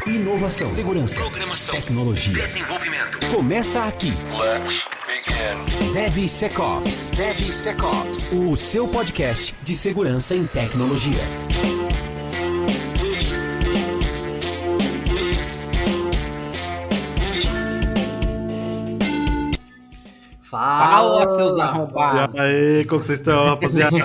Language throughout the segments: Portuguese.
Inovação, segurança, programação, tecnologia, desenvolvimento. Começa aqui. Let's begin. DevSecOps. DevSecOps. O seu podcast de segurança em tecnologia. Fala, seus arrombados. E aí, como vocês estão, rapaziada?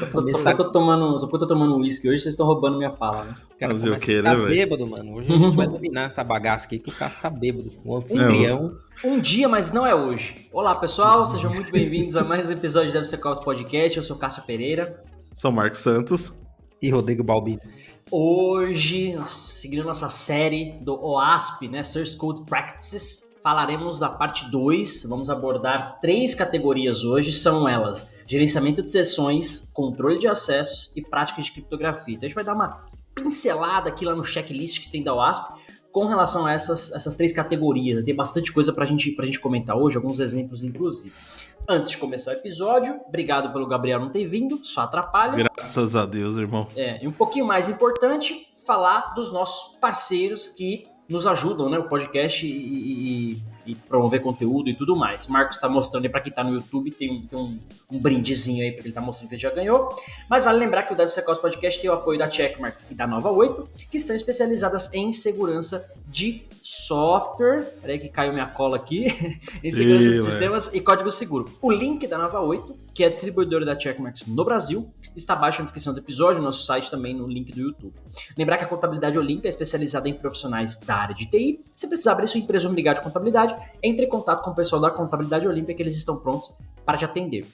Só porque eu tô tomando uísque hoje, vocês estão roubando minha fala, né? Cara, fazer o quê, Tá né, velho? bêbado, mano. Hoje a gente vai dominar essa bagaça aqui que o Cássio tá bêbado. Um anfitrião. Um dia, mas não é hoje. Olá, pessoal, sejam muito bem-vindos a mais um episódio do DevSecOps Podcast. Eu sou Cássio Pereira. Sou Marcos Santos. E Rodrigo Balbino. Hoje, seguindo nossa série do OASP, né, Source Code Practices, falaremos da parte 2, vamos abordar 3 categorias hoje, são elas gerenciamento de sessões, controle de acessos e práticas de criptografia. Então a gente vai dar uma pincelada aqui lá no checklist que tem da OASP com relação a essas 3 categorias. Tem bastante coisa pra gente comentar hoje, alguns exemplos inclusive. Antes de começar o episódio, obrigado pelo Gabriel não ter vindo, só atrapalha. Graças a Deus, irmão. E um pouquinho mais importante, falar dos nossos parceiros que nos ajudam, né, o podcast e promover conteúdo e tudo mais. Marcos está mostrando aí para quem está no YouTube, tem um brindezinho aí, porque ele está mostrando que ele já ganhou. Mas vale lembrar que o DevSecOps Podcast tem o apoio da Checkmarx e da Nova 8, que são especializadas em segurança de software. Peraí que caiu minha cola aqui. Em segurança de sistemas e código seguro. O link da Nova 8, que é a distribuidora da Checkmarx no Brasil, está abaixo na descrição do episódio, no nosso site também, no link do YouTube. Lembrar que a Contabilidade Olímpia é especializada em profissionais da área de TI. Se precisar abrir sua empresa ou ligar de contabilidade, entre em contato com o pessoal da Contabilidade Olímpia, que eles estão prontos para te atender.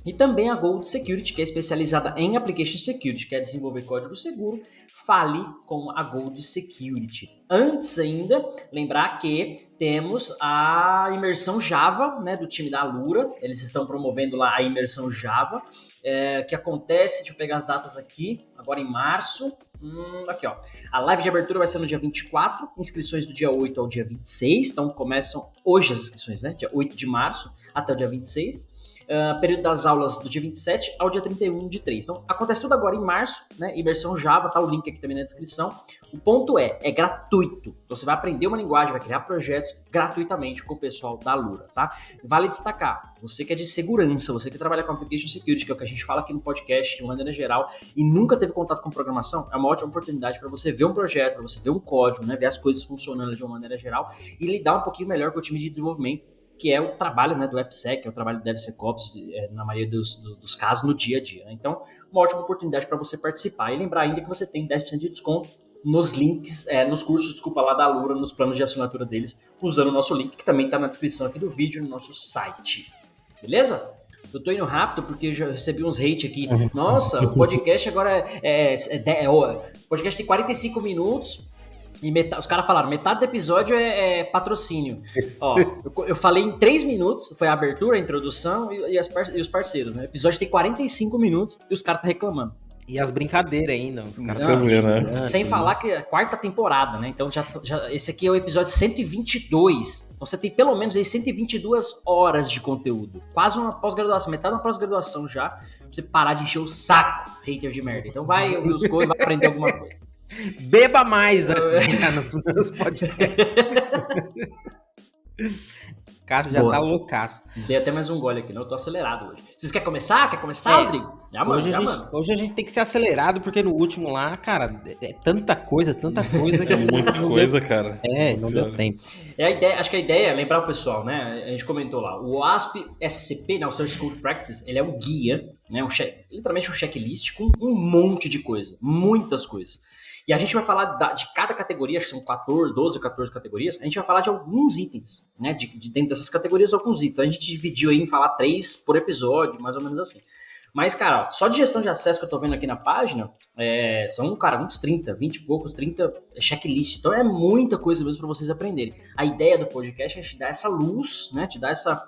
E também a Gold Security, que é especializada em Application Security, quer desenvolver código seguro, fale com a Gold Security. Antes ainda, lembrar que temos a imersão Java, né, do time da Alura. Eles estão promovendo lá a imersão Java, que acontece, deixa eu pegar as datas aqui, agora em março. Aqui, ó. A live de abertura vai ser no dia 24, inscrições do dia 8 ao dia 26, então começam hoje as inscrições, né, dia 8 de março até o dia 26. Período das aulas do dia 27 ao dia 31 de 3. Então, acontece tudo agora em março, né? Imersão Java, tá o link aqui também na descrição. O ponto é gratuito. Então, você vai aprender uma linguagem, vai criar projetos gratuitamente com o pessoal da Alura, tá? Vale destacar, você que é de segurança, você que trabalha com Application Security, que é o que a gente fala aqui no podcast de uma maneira geral, e nunca teve contato com programação, é uma ótima oportunidade para você ver um projeto, para você ver um código, né? Ver as coisas funcionando de uma maneira geral e lidar um pouquinho melhor com o time de desenvolvimento, que é o trabalho, né, do AppSec, é o trabalho do DevSecOps, na maioria dos casos, no dia a dia. Né? Então, uma ótima oportunidade para você participar. E lembrar ainda que você tem 10% de desconto nos links, nos cursos, lá da Alura, nos planos de assinatura deles, usando o nosso link, que também está na descrição aqui do vídeo, no nosso site. Beleza? Eu tô indo rápido porque eu já recebi uns hate aqui. Nossa, o podcast agora o podcast tem 45 minutos. E os caras falaram, metade do episódio é patrocínio. Ó, eu falei em 3 minutos, foi a abertura, a introdução e os parceiros, né? O episódio tem 45 minutos e os caras estão reclamando. E as brincadeiras ainda. Sem falar que é a 4ª temporada, né? Então já esse aqui é o episódio 122. Então você tem pelo menos aí 122 horas de conteúdo. Quase uma pós-graduação, metade de uma pós-graduação já. Pra você parar de encher o saco, hater de merda. Então vai ouvir os coisas e vai aprender alguma coisa. Beba mais antes de entrar nos podcasts. Cássio já tá loucaço. Dei até mais um gole aqui, né? Eu tô acelerado hoje. Vocês querem começar? Quer começar, Rodrigo? Hoje a gente tem que ser acelerado, porque no último lá, cara, é tanta coisa que... Muita coisa, cara. Não deu tempo. Acho que a ideia é lembrar o pessoal, né? A gente comentou lá, o OASP SCP, né, o Source Code Practices, ele é um guia, né? Literalmente um checklist com um monte de coisa, muitas coisas. E a gente vai falar de cada categoria, acho que são 12 ou 14 categorias, a gente vai falar de alguns itens, né? De dentro dessas categorias, alguns itens. A gente dividiu aí em falar 3 por episódio, mais ou menos assim. Mas, cara, ó, só de gestão de acesso que eu tô vendo aqui na página, são, cara, uns 30, 20 e poucos, 30 checklist. Então é muita coisa mesmo para vocês aprenderem. A ideia do podcast é te dar essa luz, né? Te dar essa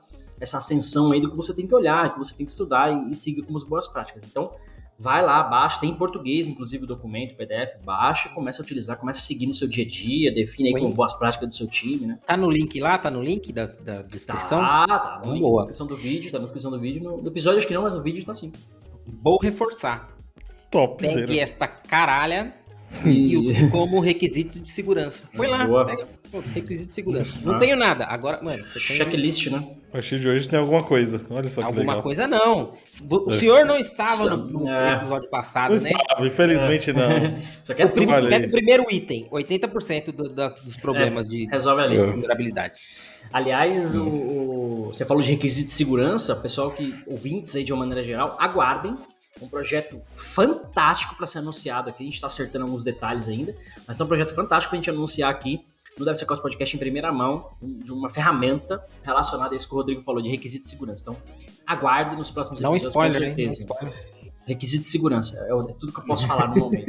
ascensão aí do que você tem que olhar, que você tem que estudar e seguir como as boas práticas. Então, vai lá, baixa, tem em português, inclusive, o documento, o PDF, baixa, começa a utilizar, começa a seguir no seu dia a dia, define aí como boas práticas do seu time, né? Tá no link lá? Tá no link da descrição? Tá no link da descrição do vídeo, tá na descrição do vídeo, no episódio acho que não, mas o vídeo tá sim. Vou reforçar. Top, Pegue esta caralha E use como requisito de segurança. Põe lá, Boa. pega, pô, requisito de segurança. Não tenho nada. Agora, mano, você tem Checklist, né? A partir de hoje tem alguma coisa. Olha só que alguma legal. coisa não. O senhor não estava no É. episódio passado, Não né? estava, infelizmente não. Só que é tudo. Olha aí. Pega o primeiro item, 80% dos problemas de Resolve ali. vulnerabilidade. Aliás, você falou de requisito de segurança, pessoal ouvintes aí de uma maneira geral, aguardem um projeto fantástico para ser anunciado aqui. A gente está acertando alguns detalhes ainda, mas tem um projeto fantástico para a gente anunciar aqui no DevSecOps Podcast em primeira mão, de uma ferramenta relacionada a isso que o Rodrigo falou, de requisito de segurança. Então, aguarde nos próximos Dá um episódios, spoiler, com hein? Dá um certeza. spoiler. Requisito de segurança, é tudo que eu posso falar no momento.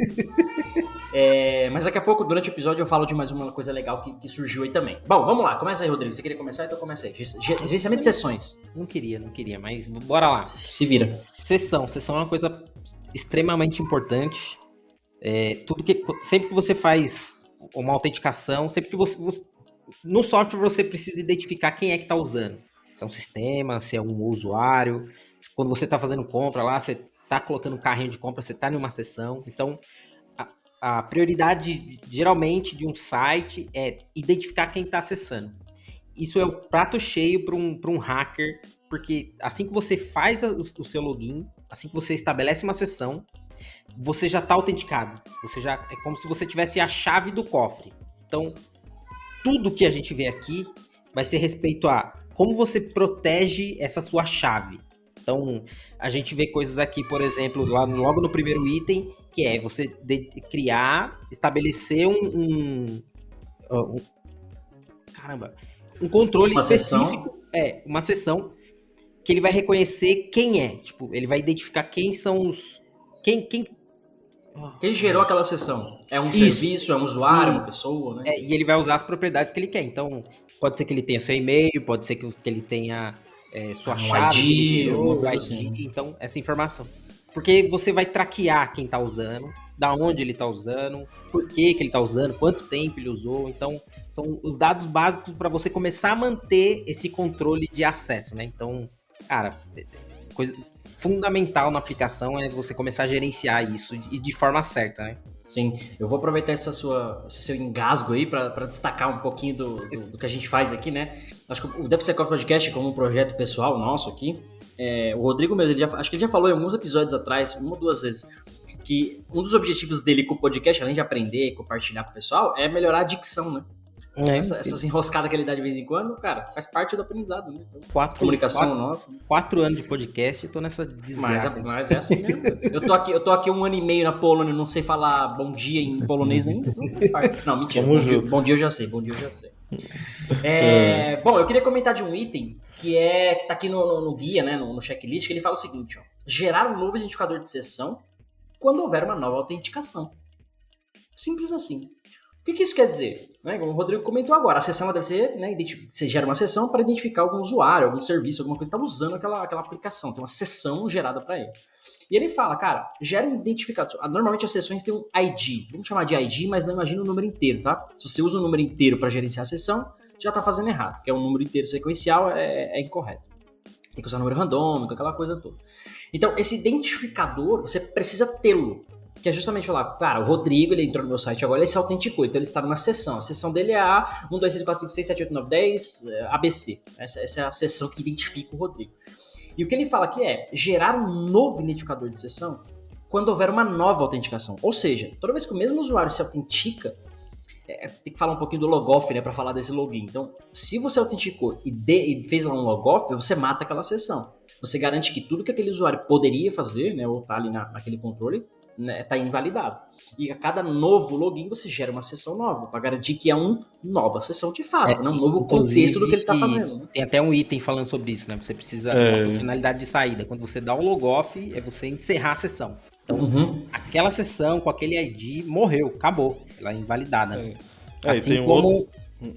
Mas daqui a pouco, durante o episódio, eu falo de mais uma coisa legal que surgiu aí também. Bom, vamos lá, começa aí, Rodrigo. Você queria começar? Então começa aí. Gerenciamento de sessões. Não queria, mas bora lá. Se vira. Sessão é uma coisa extremamente importante. Sempre que você faz uma autenticação, sempre que no software você precisa identificar quem é que está usando. Se é um sistema, se é um usuário. Quando você está fazendo compra lá, você está colocando um carrinho de compra, você está em uma sessão. Então, a prioridade, geralmente, de um site é identificar quem está acessando. Isso é o prato cheio para um hacker, porque assim que você faz o seu login, assim que você estabelece uma sessão, você já está autenticado. É como se você tivesse a chave do cofre. Então, tudo que a gente vê aqui vai ser respeito a como você protege essa sua chave. Então, a gente vê coisas aqui, por exemplo, logo no primeiro item, que é você estabelecer um controle uma específico. Uma sessão que ele vai reconhecer quem é. Tipo, ele vai identificar quem são os... Quem gerou aquela sessão? É um Isso. serviço, é um usuário, uma pessoa, né? E ele vai usar as propriedades que ele quer. Então, pode ser que ele tenha seu e-mail, pode ser que ele tenha sua chave, ID, que ele gerou, alguma o coisa ID, assim. então, essa informação. Porque você vai traquear quem tá usando, da onde ele tá usando, por que ele tá usando, quanto tempo ele usou. Então, são os dados básicos para você começar a manter esse controle de acesso, né? Então, cara, coisa fundamental na aplicação é você começar a gerenciar isso e de forma certa, né? Sim, eu vou aproveitar esse seu engasgo aí para destacar um pouquinho do que a gente faz aqui, né? Acho que o DevSecOps Podcast, como um projeto pessoal nosso aqui, o Rodrigo mesmo, acho que ele já falou em alguns episódios atrás, uma ou duas vezes, que um dos objetivos dele com o podcast, além de aprender e compartilhar com o pessoal, é melhorar a dicção, né? Essas enroscadas que ele dá de vez em quando, cara, faz parte do aprendizado, né? Então, comunicação nossa. 4 anos de podcast, eu tô nessa desgraça. Mas é assim mesmo. Eu tô aqui 1 ano e meio na Polônia, não sei falar bom dia em polonês ainda, então faz parte. Não, mentira. Bom dia eu já sei. Bom, eu queria comentar de um item que tá aqui no guia, né, no checklist, que ele fala o seguinte, ó: gerar um novo identificador de sessão quando houver uma nova autenticação. Simples assim. O que isso quer dizer? Né, como o Rodrigo comentou agora, a sessão deve ser, né, você gera uma sessão para identificar algum usuário, algum serviço, alguma coisa que está usando aquela aplicação, tem uma sessão gerada para ele. E ele fala, cara, gera um identificador. Normalmente as sessões têm um ID, vamos chamar de ID, mas não imagina o número inteiro, tá? Se você usa o número inteiro para gerenciar a sessão, já está fazendo errado, porque um número inteiro sequencial é incorreto. Tem que usar número randômico, aquela coisa toda. Então, esse identificador, você precisa tê-lo. Que é justamente falar, cara, o Rodrigo, ele entrou no meu site agora, ele se autenticou, então ele está numa sessão. A sessão dele é a 1, 2, 3, 4, 5, 6, 7, 8, 9, 10, ABC. Essa é a sessão que identifica o Rodrigo. E o que ele fala aqui é gerar um novo identificador de sessão quando houver uma nova autenticação. Ou seja, toda vez que o mesmo usuário se autentica, tem que falar um pouquinho do logoff, né, para falar desse login. Então, se você autenticou e fez lá um logoff, você mata aquela sessão. Você garante que tudo que aquele usuário poderia fazer, né, ou tá ali naquele controle, né, tá invalidado. E a cada novo login você gera uma sessão nova, para garantir que é uma nova sessão de fato, né, um novo contexto do que ele tá fazendo. Né? Tem até um item falando sobre isso, né? Você precisa uma funcionalidade de saída. Quando você dá o logoff, é você encerrar a sessão. Então, aquela sessão com aquele ID morreu, acabou. Ela é invalidada. Assim tem como...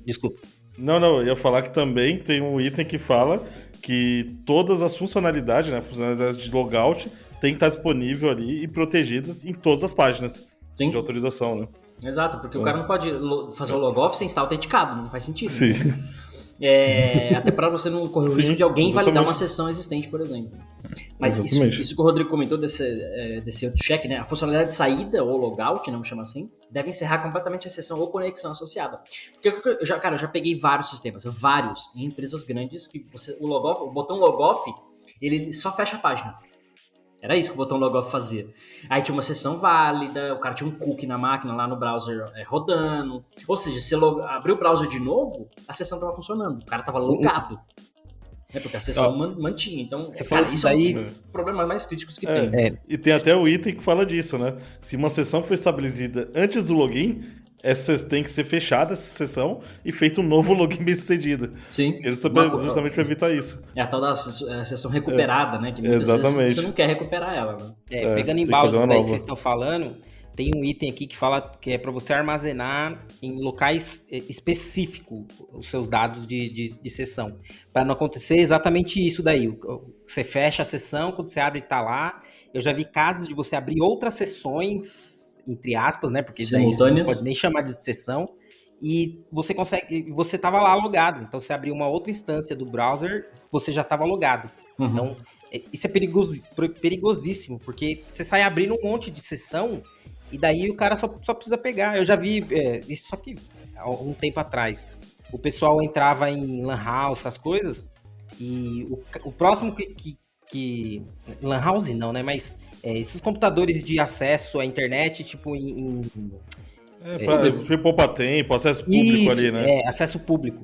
Desculpa. Não, eu ia falar que também tem um item que fala que todas as funcionalidades, né, funcionalidades de logout, tem que estar disponível ali e protegidas em todas as páginas de autorização, né? Exato, porque o cara não pode fazer o logoff sem estar autenticado, não faz sentido. Sim. Até para você não correr o Sim, risco de alguém exatamente. validar uma sessão existente, por exemplo. Mas isso que o Rodrigo comentou desse outro check, né? A funcionalidade de saída ou logout, não me chama assim, deve encerrar completamente a sessão ou conexão associada. Porque eu já peguei vários sistemas, em empresas grandes que o botão logoff, ele só fecha a página. Era isso que o botão logoff fazia. Aí tinha uma sessão válida, o cara tinha um cookie na máquina lá no browser rodando. Ou seja, se abriu o browser de novo, a sessão estava funcionando. O cara estava logado. Porque a sessão mantinha. Então, cara, isso é um dos problemas mais críticos que tem. E tem até o item que fala disso, né? Se uma sessão foi estabelecida antes do login, tem que ser fechada essa sessão e feito um novo login bem sucedido. Sim. Justamente para evitar isso. É a tal da sessão recuperada, né? Que muitas exatamente. vezes você não quer recuperar ela. Né? Pegando em balde daí que vocês estão falando, tem um item aqui que fala que é para você armazenar em locais específicos os seus dados de sessão. Para não acontecer exatamente isso daí. Você fecha a sessão, quando você abre ele está lá. Eu já vi casos de você abrir outras sessões, entre aspas, né? Porque daí você não pode nem chamar de sessão. E você você estava lá logado. Então, você abriu uma outra instância do browser, você já estava logado. Uhum. Então, isso é perigosíssimo, porque você sai abrindo um monte de sessão e daí o cara só precisa pegar. Eu já vi isso só que há um tempo atrás. O pessoal entrava em Lan House, essas coisas, e o próximo que Lan House não, né? Mas esses computadores de acesso à internet, tipo pra poupar tempo, acesso público isso, ali, né? Acesso público.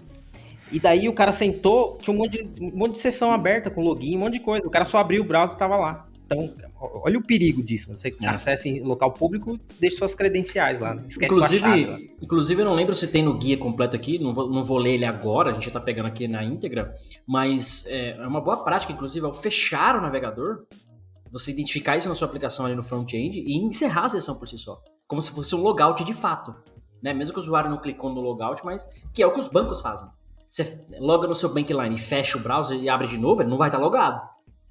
E daí o cara sentou, tinha um monte de sessão aberta com login, um monte de coisa. O cara só abriu o browser e estava lá. Então, olha o perigo disso. Você acessa em local público, deixa suas credenciais lá. Né? Esquece sua chave lá. Inclusive, eu não lembro se tem no guia completo aqui, não vou ler ele agora, a gente já tá pegando aqui na íntegra, mas é uma boa prática, inclusive, ao fechar o navegador, você identificar isso na sua aplicação ali no front-end e encerrar a sessão por si só. Como se fosse um logout de fato. Né? Mesmo que o usuário não clicou no logout, mas que é o que os bancos fazem. Você loga no seu Bankline e fecha o browser e abre de novo, ele não vai estar logado.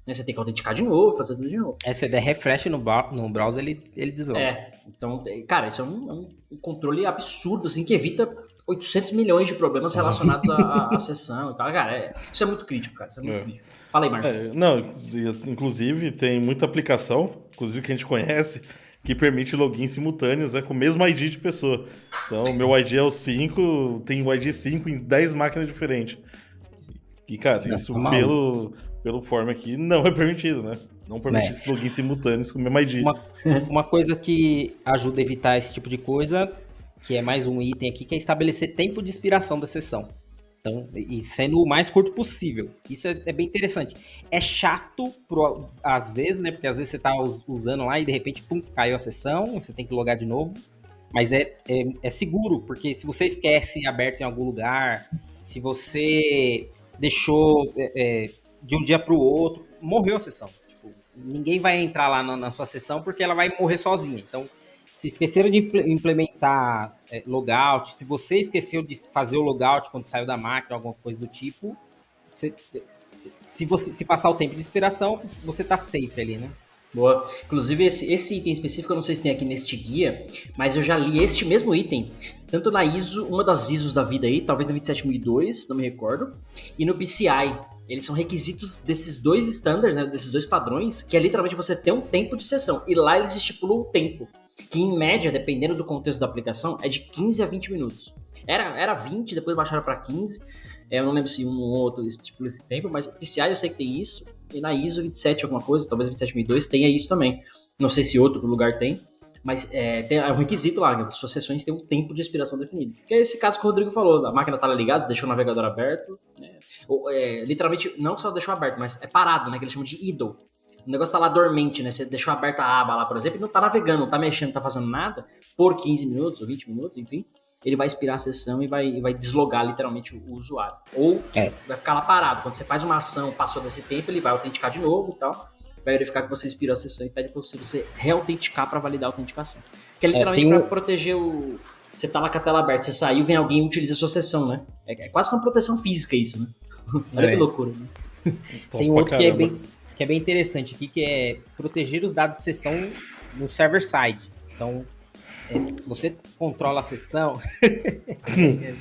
Né? Você tem que autenticar de novo, fazer tudo de novo. Se der refresh no browser, ele desloga. Então, cara, isso é um controle absurdo, assim, que evita 800 milhões de problemas relacionados à sessão e tal. Cara, isso é muito crítico, cara. Isso é muito crítico. Fala aí, Marcos. Inclusive, tem muita aplicação, inclusive que a gente conhece, que permite logins simultâneos, né, com o mesmo ID de pessoa. Então, o meu ID é o 5, tem o ID 5 em 10 máquinas diferentes. E, cara, isso pelo forma aqui não é permitido, né? Não permite esses logins simultâneos com o mesmo ID. Uma coisa que ajuda a evitar esse tipo de coisa, que é mais um item aqui, que é estabelecer tempo de expiração da sessão. Então, e sendo o mais curto possível. Isso é bem interessante. É chato, às vezes, né? Porque às vezes você tá usando lá e de repente, pum, caiu a sessão, você tem que logar de novo. Mas é seguro, porque se você esquece aberto em algum lugar, se você deixou de um dia para o outro, morreu a sessão. Tipo, ninguém vai entrar lá na sua sessão porque ela vai morrer sozinha. Então, se esqueceram de implementar logout, se você esqueceu de fazer o logout quando saiu da máquina, alguma coisa do tipo, se passar o tempo de expiração, você tá safe ali, né? Boa. Inclusive, esse item específico, eu não sei se tem aqui neste guia, mas eu já li este mesmo item, tanto na ISO, uma das ISOs da vida aí, talvez na 27002, não me recordo, e no PCI. Eles são requisitos desses dois standards, né, desses dois padrões, que é literalmente você ter um tempo de sessão. E lá eles estipulam o tempo, que em média, dependendo do contexto da aplicação, é de 15 a 20 minutos. Era 20, depois baixaram para 15. Eu não lembro se um ou outro estipula esse tempo, mas PCI eu sei que tem isso. E na ISO 27 alguma coisa, talvez 27002, tenha isso também. Não sei se outro lugar tem, mas é um requisito lá, né? Suas sessões têm um tempo de expiração definido. Que é esse caso que o Rodrigo falou, a máquina tá ligada, deixou o navegador aberto, né? Literalmente, não só deixou aberto, mas é parado, né? Que eles chamam de idle. O negócio tá lá dormente, né? Você deixou aberta a aba lá, por exemplo, e não tá navegando, não tá mexendo, não tá fazendo nada, por 15 minutos ou 20 minutos, enfim, ele vai expirar a sessão e vai deslogar literalmente o usuário. Ou vai ficar lá parado. Quando você faz uma ação, passou desse tempo, ele vai autenticar de novo e tal, vai verificar que você expirou a sessão e pede pra você reautenticar para validar a autenticação. Que é literalmente para proteger o... Você tá lá com a tela aberta, você saiu, vem alguém e utiliza a sua sessão, né? É quase uma proteção física isso, né? Olha que loucura, né? Tem outro que é bem interessante aqui, que é proteger os dados de sessão no server-side. Então, Se você controla a sessão,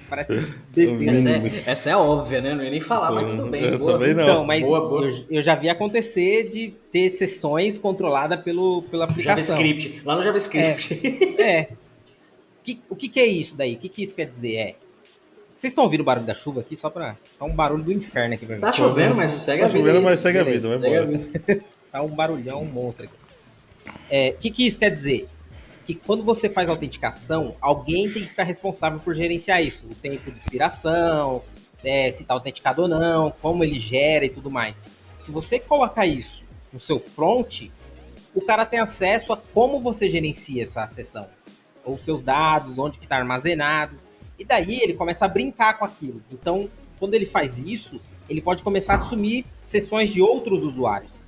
parece besteira. Essa é óbvia, né? Não ia nem falar, mas tudo bem. Eu Boa. também não. Então, mas Boa. eu já vi acontecer de ter sessões controladas pela aplicação. JavaScript. Lá no JavaScript. O que é isso daí? O que isso quer dizer? Vocês estão ouvindo o barulho da chuva aqui? Só pra... Tá um barulho do inferno aqui pra mim. Tá chovendo, mas segue a vida. Tá chovendo, aí. mas segue a vida, vai Segue a embora. vida. Tá um barulhão, um monstro aqui. O que isso quer dizer? Que quando você faz autenticação, alguém tem que ficar responsável por gerenciar isso. O tempo de expiração, se tá autenticado ou não, como ele gera e tudo mais. Se você colocar isso no seu front, o cara tem acesso a como você gerencia essa sessão. Ou seus dados, onde que tá armazenado. E daí ele começa a brincar com aquilo. Então, quando ele faz isso, ele pode começar a assumir sessões de outros usuários.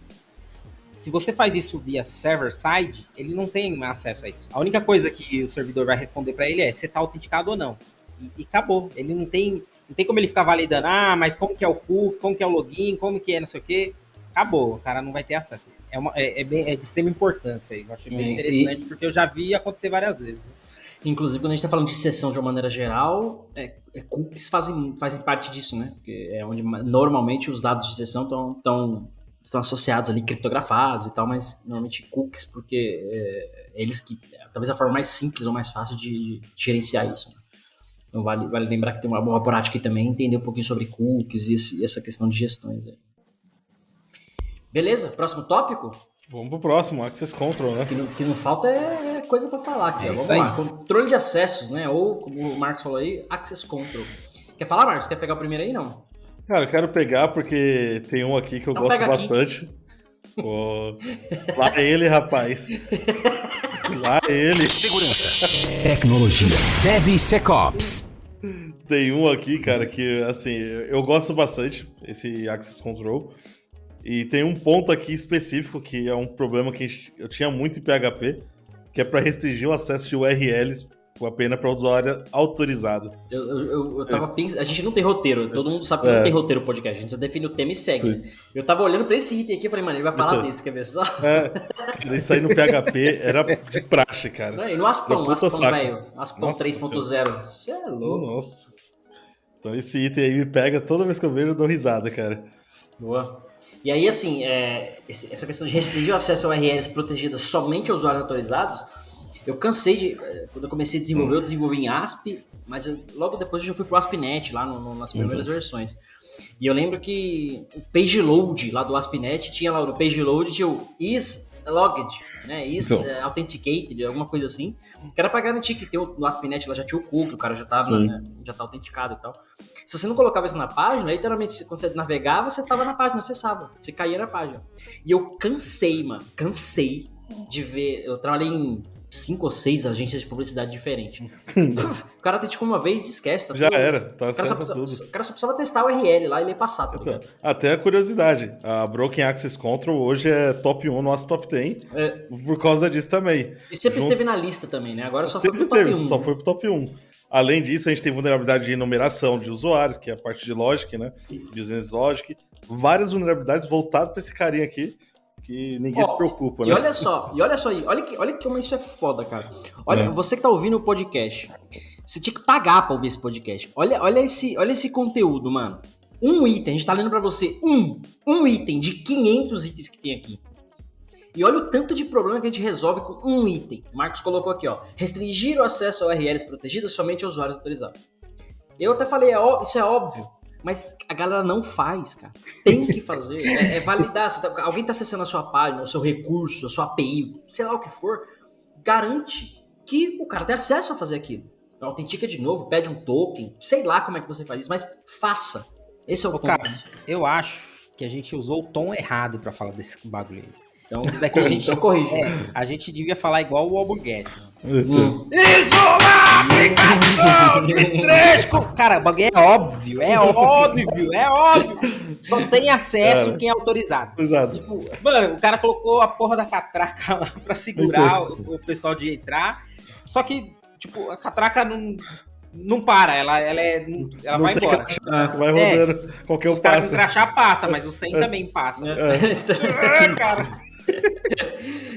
Se você faz isso via server-side, ele não tem acesso a isso. A única coisa que o servidor vai responder para ele é se está autenticado ou não. E acabou. Ele não tem como ele ficar validando, mas como que é o cookie, como que é o login, como que é não sei o quê. Acabou, o cara não vai ter acesso. É de extrema importância. Eu achei bem interessante, porque eu já vi acontecer várias vezes. Inclusive, quando a gente está falando de sessão de uma maneira geral, cookies fazem parte disso, né? Porque é onde normalmente os dados de sessão estão associados ali, criptografados e tal, mas normalmente cookies, porque eles que... Talvez a forma mais simples ou mais fácil de gerenciar isso. Né? Então vale lembrar que tem uma boa prática aqui também, entender um pouquinho sobre cookies e essa questão de gestões. Aí. Beleza? Próximo tópico? Vamos pro próximo, Access Control, né? O que não falta é coisa para falar aqui. Vamos aí. lá. Controle de acessos, né? Ou, como o Marcos falou aí, Access Control. Quer falar, Marcos? Quer pegar o primeiro aí? Não. Cara, eu quero pegar porque tem um aqui que eu Então gosto pega aqui. bastante. Pô, lá ele, rapaz. Lá ele. Segurança, tecnologia, DevSecOps. Tem um aqui, cara, que, assim, eu gosto bastante, esse Access Control. E tem um ponto aqui específico que é um problema que eu tinha muito em PHP, que é para restringir o acesso de URLs apenas para usuário autorizado. Eu tava pensando... A gente não tem roteiro. Todo mundo sabe que não tem roteiro podcast. A gente só define o tema e segue. Né? Eu tava olhando pra esse item aqui e falei, mano, ele vai falar desse, quer ver só? Isso aí no PHP era de praxe, cara. E no Aspão, velho. Aspão Nossa 3.0. Você é louco. Nossa. Então esse item aí me pega toda vez que eu vejo, eu dou risada, cara. Boa. E aí, assim, essa questão de restringir o acesso a URLs protegidas somente a usuários autorizados, eu cansei de... Quando eu comecei a desenvolver, eu desenvolvi em ASP, mas logo depois eu já fui pro ASP.NET, lá nas primeiras versões. E eu lembro que o page load lá do ASP.NET tinha lá no page load, tinha o is logged, né? Is authenticated, alguma coisa assim. Que era pra garantir que no ASP.NET lá já tinha o cookie, o cara já tava, né, já tá autenticado e tal. Se você não colocava isso na página, literalmente, quando você navegava, você tava na página, acessava. Você caía na página. E eu cansei de ver... Eu trabalhei em 5 ou 6 agências de publicidade diferentes. O cara autenticou uma vez e esquece. Tá Já tudo. era, tá acesso a tudo. O cara só precisava testar o URL lá e ele ia passar. Tá ligado? Até a curiosidade, a Broken Access Control hoje é top 1 no nosso top 10, por causa disso também. E sempre esteve na lista também, né? Agora só foi sempre pro top teve, 1. só foi pro top 1. Além disso, a gente tem vulnerabilidade de enumeração de usuários, que é a parte de logic, né? Business logic. Várias vulnerabilidades voltadas para esse carinha aqui, que ninguém se preocupa, né? E olha só aí, olha como isso é foda, cara. Olha, você que tá ouvindo o podcast, você tinha que pagar pra ouvir esse podcast. Olha esse conteúdo, mano. Um item, a gente tá lendo pra você um item de 500 itens que tem aqui. E olha o tanto de problema que a gente resolve com um item. O Marcos colocou aqui, ó. Restringir o acesso a URLs protegidas somente a usuários autorizados. Eu até falei, isso é óbvio. Mas a galera não faz, cara. Tem que fazer. É validar. Alguém tá acessando a sua página, o seu recurso, a sua API, sei lá o que for. Garante que o cara tem acesso a fazer aquilo. Autentica de novo, pede um token. Sei lá como é que você faz isso, mas faça. Esse é o ponto. Cara, eu acho que a gente usou o tom errado pra falar desse bagulho aí. Então, isso daqui a gente, então corrige. A gente devia falar igual o Alborguete. Isolação de Tresco! Cara, o bagulho é óbvio. Só tem acesso quem é autorizado. Exato. Tipo, mano, o cara colocou a porra da catraca lá pra segurar o pessoal de entrar. Só que, tipo, a catraca não para, ela vai embora. Vai rodando, qualquer um os caras passa. com crachá passa, mas o 100 também passa. Cara.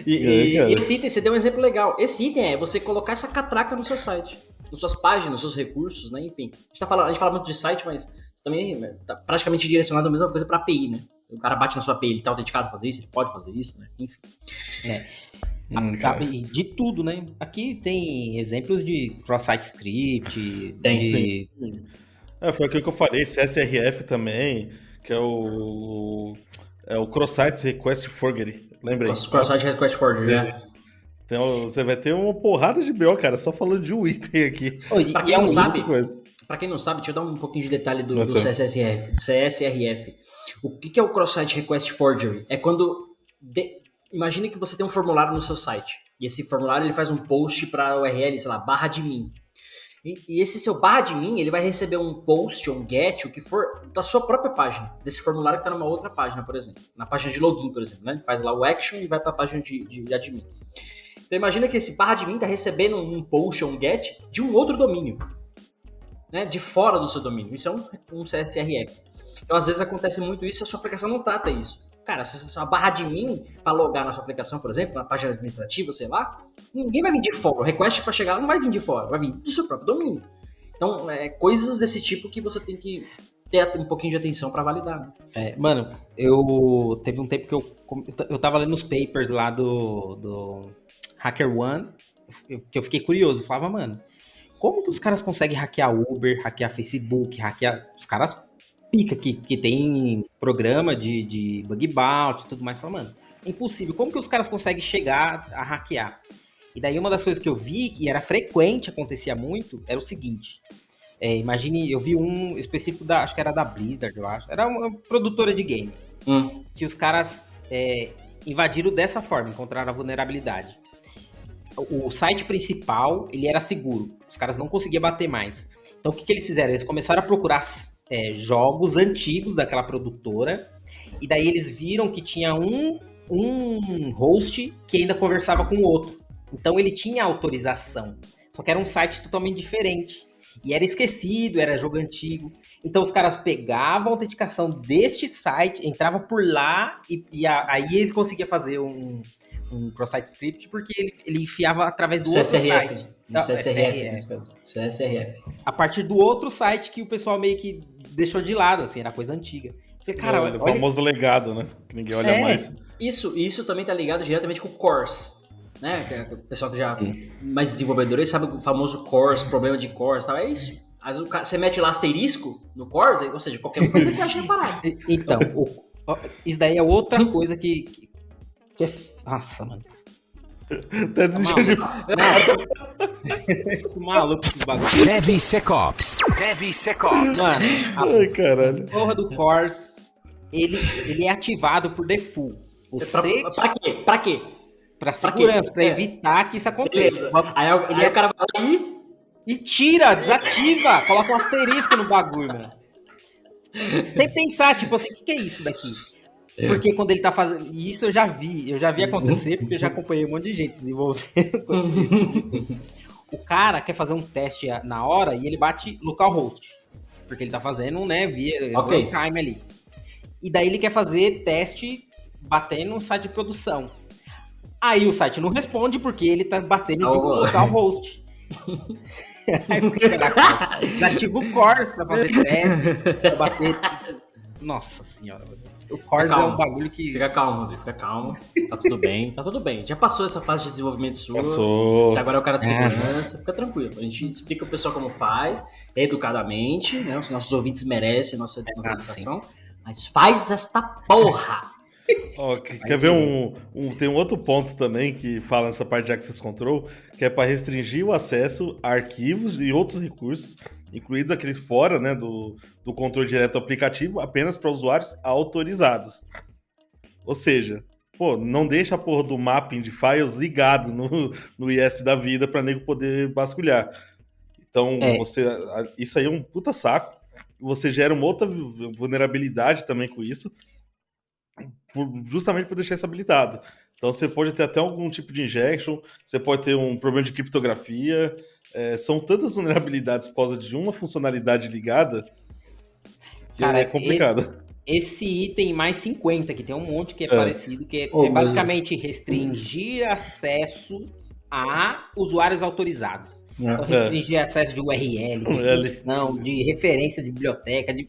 E esse item, você deu um exemplo legal. Esse item é você colocar essa catraca no seu site, nas suas páginas, nos seus recursos, né? Enfim. A gente fala muito de site, mas você também tá praticamente direcionado a mesma coisa para API, né? O cara bate na sua API, ele tá autenticado a fazer isso, ele pode fazer isso, né? Enfim. De tudo, né? Aqui tem exemplos de cross-site script. Tem, foi aquilo que eu falei, CSRF também, que é o Cross-Site Request Forgery, lembrei. Cross-Site Request Forgery, né? Então você vai ter uma porrada de BO, cara, só falando de um item aqui. Pra quem não sabe, deixa eu dar um pouquinho de detalhe do CSRF. O que é o Cross-Site Request Forgery? É quando... Imagine que você tem um formulário no seu site, e esse formulário ele faz um post para URL, sei lá, /admin. E esse seu /admin, ele vai receber um post ou um get, o que for, da sua própria página, desse formulário que está numa outra página, por exemplo. Na página de login, por exemplo, né? Ele faz lá o action e vai para a página de admin. Então imagina que esse /admin está recebendo um post ou um get de um outro domínio, né? De fora do seu domínio. Isso é um CSRF. Então às vezes acontece muito isso e a sua aplicação não trata isso. Cara, se a /admin para logar na sua aplicação, por exemplo, na página administrativa, sei lá, ninguém vai vir de fora. O request para chegar lá não vai vir de fora, vai vir do seu próprio domínio. Então, coisas desse tipo que você tem que ter um pouquinho de atenção para validar. Né? Mano, teve um tempo que eu tava lendo os papers lá do HackerOne, que eu fiquei curioso. Eu falava, mano, como que os caras conseguem hackear Uber, hackear Facebook, hackear... Os caras pica que tem programa de bug bounty e tudo mais. Fala, mano, é impossível. Como que os caras conseguem chegar a hackear? E daí uma das coisas que eu vi, que era frequente, acontecia muito, era o seguinte. Imagine, eu vi um específico acho que era da Blizzard, eu acho. Era uma produtora de game. Que os caras invadiram dessa forma, encontraram a vulnerabilidade. O site principal, ele era seguro. Os caras não conseguiam bater mais. Então o que eles fizeram? Eles começaram a procurar jogos antigos daquela produtora, e daí eles viram que tinha um host que ainda conversava com o outro. Então ele tinha autorização, só que era um site totalmente diferente. E era esquecido, era jogo antigo. Então os caras pegavam a autenticação deste site, entravam por lá, e aí ele conseguia fazer um cross-site script, porque ele enfiava através do outro site. CSRF. A partir do outro site que o pessoal meio que deixou de lado, assim, era coisa antiga. Falei, cara, o famoso legado, né? Que ninguém olha mais. Isso também tá ligado diretamente com o CORS, né? O pessoal que já mais desenvolvedor sabe o famoso CORS, problema de CORS e tal. É isso. Às vezes você mete lá asterisco no CORS, ou seja, qualquer um faz encaixe na parada. Então, isso daí é outra coisa que é... Nossa, mano. Tá desistindo de... Maluco esse bagulho. DevSecOps. Mano, ai, caralho. Porra do CORS, ele é ativado por default. Pra quê? Pra segurança, pra evitar que isso aconteça. Aí o cara vai lá e tira, desativa, coloca um asterisco no bagulho, mano. Sem pensar, tipo assim, o que é isso daqui? Porque quando ele tá fazendo... E isso eu já vi acontecer, porque eu já acompanhei um monte de gente desenvolvendo isso. O cara quer fazer um teste na hora e ele bate localhost. Porque ele tá fazendo, né, via runtime ali. E daí ele quer fazer teste batendo no site de produção. Aí o site não responde porque ele tá batendo de localhost. Aí o que desativa o CORS pra fazer teste, pra bater... Nossa senhora, o CORS é um bagulho que... Fica calmo. Tá tudo bem. Já passou essa fase de desenvolvimento sua. Passou. Se agora é o cara de segurança, fica tranquilo. A gente explica o pessoal como faz, educadamente, né? Os nossos ouvintes merecem nossa educação. Mas faz esta porra! Quer ver tem um outro ponto também que fala nessa parte de Access Control, que é para restringir o acesso a arquivos e outros recursos, incluídos aqueles fora, né, do controle direto do aplicativo, apenas para usuários autorizados. Ou seja, não deixa a porra do mapping de files ligado no IS da vida para nego poder vasculhar. Então, isso aí é um puta saco. Você gera uma outra vulnerabilidade também com isso, justamente para deixar isso habilitado. Então você pode ter até algum tipo de injection, você pode ter um problema de criptografia, são tantas vulnerabilidades por causa de uma funcionalidade ligada que é complicado. esse item mais 50, que tem um monte que é parecido, que Oh, é basicamente restringir acesso a usuários autorizados. Então, restringir acesso de URL, de função, de referência de biblioteca, de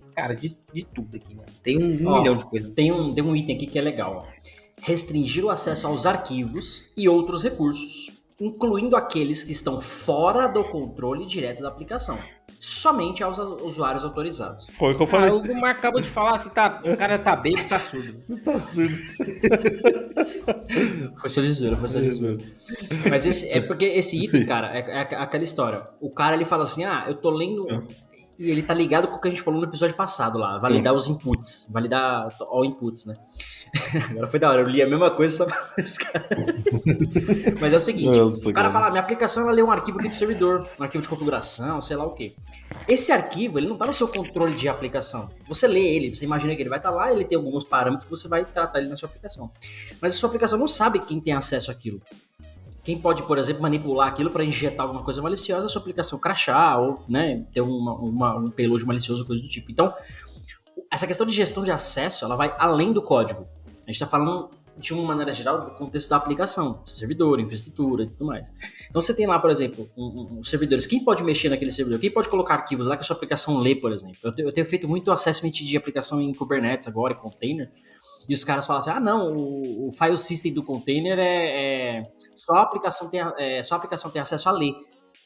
tudo aqui, mano. Tem um milhão de coisas. Tem um item aqui que é legal, ó. Restringir o acesso aos arquivos e outros recursos, incluindo aqueles que estão fora do controle direto da aplicação. Somente aos usuários autorizados. Foi o que eu falei. O Marco acabou de falar, o cara tá bêbado, tá surdo. Tá surdo. Foi só lisura. Mas é porque esse item, sim, cara, é aquela história. O cara, ele fala assim, eu tô lendo... E ele tá ligado com o que a gente falou no episódio passado lá. Validar os inputs. Validar all inputs, né? Agora foi da hora. Eu li a mesma coisa só pra os caras. Mas é o seguinte. O cara fala, minha aplicação, ela lê um arquivo aqui do servidor. Um arquivo de configuração, sei lá o quê. Esse arquivo, ele não tá no seu controle de aplicação. Você lê ele, você imagina que ele vai estar lá, ele tem alguns parâmetros que você vai tratar ele na sua aplicação. Mas a sua aplicação não sabe quem tem acesso àquilo. Quem pode, por exemplo, manipular aquilo para injetar alguma coisa maliciosa, a sua aplicação crashar ou, né, ter um payload malicioso, coisa do tipo. Então, essa questão de gestão de acesso, ela vai além do código. A gente está falando, de uma maneira geral, do contexto da aplicação, servidor, infraestrutura e tudo mais. Então, você tem lá, por exemplo, os servidores. Quem pode mexer naquele servidor? Quem pode colocar arquivos lá que a sua aplicação lê, por exemplo? Eu tenho feito muito assessment de aplicação em Kubernetes agora, em container. E os caras falam assim, não, o file system do container só a aplicação tem acesso a ler.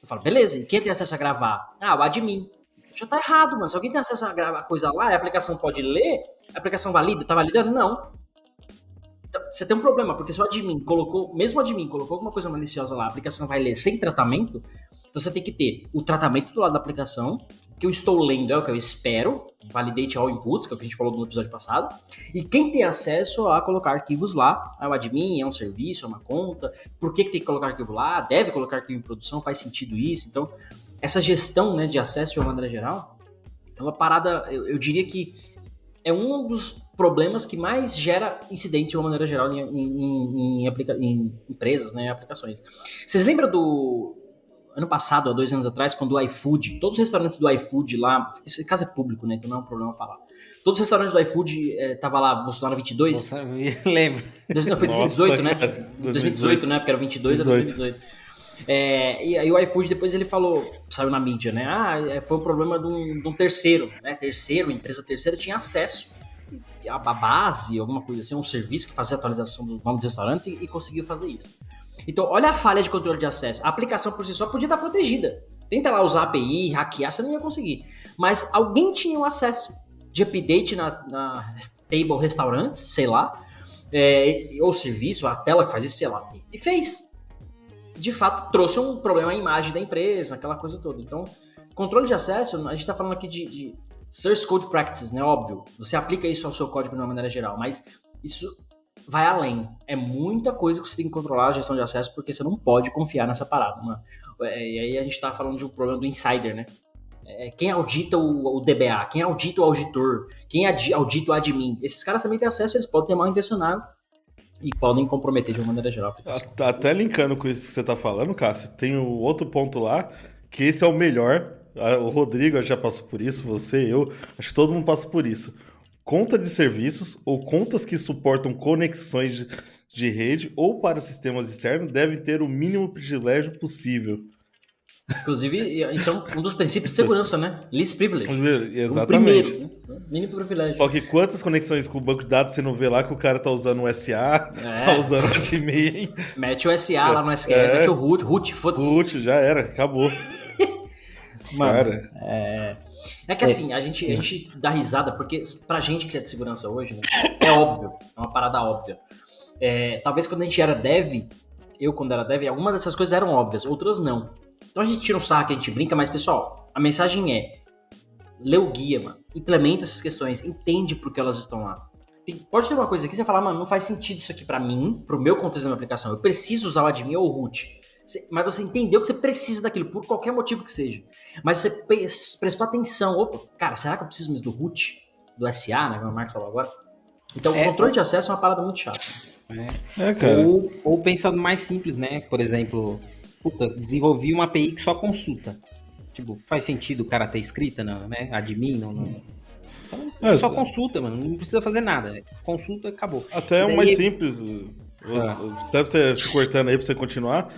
Eu falo, beleza, e quem tem acesso a gravar? O admin. Já tá errado, mano. Se alguém tem acesso a gravar coisa lá, a aplicação pode ler, a aplicação valida, tá validando? Não. Então, você tem um problema, porque se o admin colocou alguma coisa maliciosa lá, a aplicação vai ler sem tratamento, então você tem que ter o tratamento do lado da aplicação, que eu estou lendo é o que eu espero, validate all inputs, que é o que a gente falou no episódio passado, e quem tem acesso a colocar arquivos lá, é o admin, é um serviço, é uma conta, por que tem que colocar arquivo lá, deve colocar arquivo em produção, faz sentido isso, então essa gestão, né, de acesso de uma maneira geral, é uma parada, eu diria que é um dos problemas que mais gera incidente de uma maneira geral em empresas, né, aplicações. Vocês lembram do ano passado, há 2 anos atrás, quando o iFood, todos os restaurantes do iFood lá, esse caso é público, né, então não é um problema falar. Todos os restaurantes do iFood tava lá, Bolsonaro 22. Nossa, me lembro. Não, foi 2018, né? 2018, né? Porque era 22, era 2018. E aí o iFood depois ele falou, saiu na mídia, né? Foi um problema de um terceiro, né? Empresa terceira tinha acesso a base, alguma coisa assim, um serviço que fazia a atualização do nome do restaurante e conseguiu fazer isso. Então, olha a falha de controle de acesso. A aplicação por si só podia estar protegida. Tenta lá usar a API, hackear, você não ia conseguir. Mas alguém tinha o acesso de update na table restaurantes, sei lá, ou serviço, a tela que faz isso, sei lá, e fez. De fato, trouxe um problema à imagem da empresa, aquela coisa toda. Então, controle de acesso, a gente está falando aqui de Source Code Practices, né? Óbvio, você aplica isso ao seu código de uma maneira geral, mas isso vai além. É muita coisa que você tem que controlar a gestão de acesso, porque você não pode confiar nessa parada. E aí a gente tá falando de um problema do insider, né? Quem audita o DBA, quem audita o auditor, quem audita o admin. Esses caras também têm acesso, eles podem ter mal intencionados e podem comprometer de uma maneira geral. Até linkando com isso que você tá falando, Cássio, tem um outro ponto lá, que esse é o melhor. O Rodrigo já passou por isso, você, eu, acho que todo mundo passa por isso. Conta de serviços ou contas que suportam conexões de rede ou para sistemas externos devem ter o mínimo privilégio possível. Inclusive, isso é um dos princípios de segurança, né? Least privilege. Exatamente. O primeiro, né? Mínimo privilégio. Só que quantas conexões com o banco de dados você não vê lá que o cara tá usando um SA, tá usando o admin. Mete o SA lá no SQL, mete o root, foda-se. Root, já era, acabou. Mano, é que assim, a gente dá risada, porque pra gente que é de segurança hoje, né, é óbvio, é uma parada óbvia. Talvez quando a gente era dev, quando era dev, algumas dessas coisas eram óbvias, outras não. Então a gente tira um saco, a gente brinca, mas pessoal, a mensagem é, lê o guia, mano, implementa essas questões, entende por que elas estão lá. Pode ter uma coisa aqui, você fala, mano, não faz sentido isso aqui pra mim, pro meu contexto da minha aplicação, eu preciso usar o admin ou o root. Mas você entendeu que você precisa daquilo, por qualquer motivo que seja. Mas você prestou atenção. Opa, cara, será que eu preciso mesmo do root? Do SA, né? Como o Marcos falou agora. Então, o controle de acesso é uma parada muito chata. Cara. Ou pensando mais simples, né? Por exemplo, desenvolvi uma API que só consulta. Tipo, faz sentido o cara ter escrita, né? Admin, não. Então, só consulta, mano. Não precisa fazer nada. Consulta, acabou. Até o mais simples. Até você te cortando aí pra você continuar.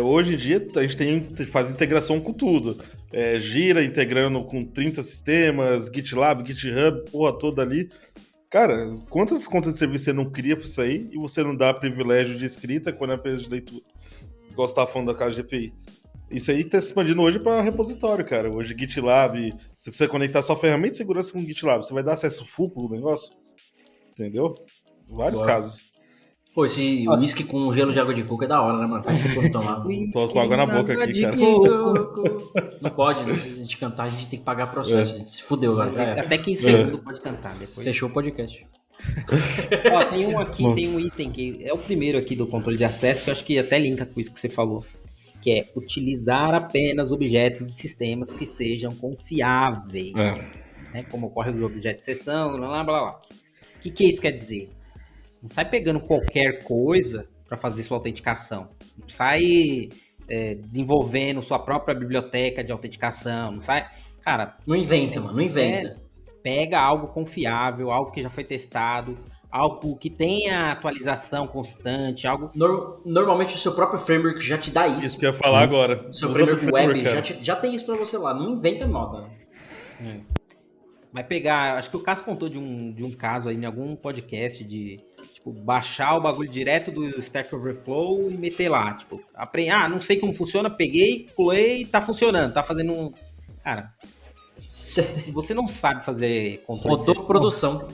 Hoje em dia a gente faz integração com tudo. Gira integrando com 30 sistemas, GitLab, GitHub, porra toda ali. Cara, quantas contas de serviço você não cria pra isso aí e você não dá privilégio de escrita quando é apenas de leitura? Igual você tava falando da casa de API. Isso aí tá se expandindo hoje para repositório, cara. Hoje GitLab, você precisa conectar sua ferramenta de segurança com o GitLab. Você vai dar acesso full pro negócio? Entendeu? Vários casos. Pô, esse whisky com gelo de água de coco é da hora, né, mano? Faz tempo que eu não tomava. Tô com água na boca aqui, cara. Não pode, né? Se a gente cantar, a gente tem que pagar processo. A gente se fudeu agora, já era. Até 15 segundos pode cantar. Depois. Fechou o podcast. Ó, tem um aqui, tem um item que é o primeiro aqui do controle de acesso, que eu acho que até linka com isso que você falou. Que é utilizar apenas objetos de sistemas que sejam confiáveis. Né? Como ocorre no objeto de sessão, blá, blá, blá. O que isso quer dizer? Não sai pegando qualquer coisa para fazer sua autenticação. Não sai desenvolvendo sua própria biblioteca de autenticação. Não sai... Cara... Não inventa, mano. Não inventa. Pega algo confiável, algo que já foi testado, algo que tenha atualização constante, algo... Normalmente o seu próprio framework já te dá isso. Isso que eu ia falar agora. O seu framework web já tem isso pra você lá. Não inventa moda. Vai pegar... Acho que o Cássio contou de um caso aí em algum podcast de... Tipo, baixar o bagulho direto do Stack Overflow e meter lá. Tipo, não sei como funciona, peguei, pulei, tá funcionando, tá fazendo um... Cara... Você não sabe fazer controle de sessão. Produção.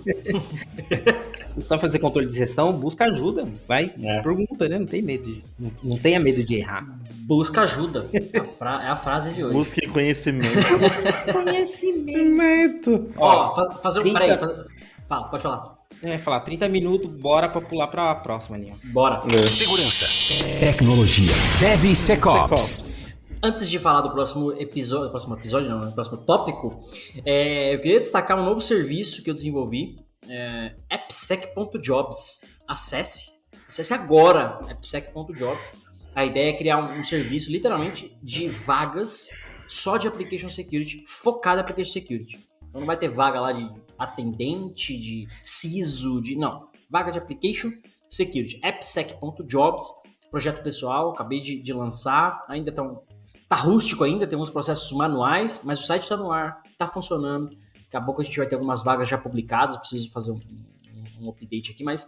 Não sabe fazer controle de sessão, busca ajuda. Vai, pergunta, né? Não tem medo. Não tenha medo de errar. Busca ajuda. É a frase de hoje. Busque conhecimento. Ó, fazer um... Peraí. Fala, pode falar. Falar 30 minutos, bora pra pular pra próxima, Ninho. Bora. Segurança. Tecnologia. DevSecOps. Antes de falar do próximo tópico, eu queria destacar um novo serviço que eu desenvolvi, appsec.jobs. Acesse agora, appsec.jobs. A ideia é criar um serviço, literalmente, de vagas só de Application Security, focado em Application Security. Então não vai ter vaga lá de atendente, de CISO, não. Vaga de Application Security, appsec.jobs, projeto pessoal, acabei de lançar, ainda tá rústico ainda, tem uns processos manuais, mas o site está no ar, está funcionando. Daqui a pouco a gente vai ter algumas vagas já publicadas, preciso fazer um update aqui, mas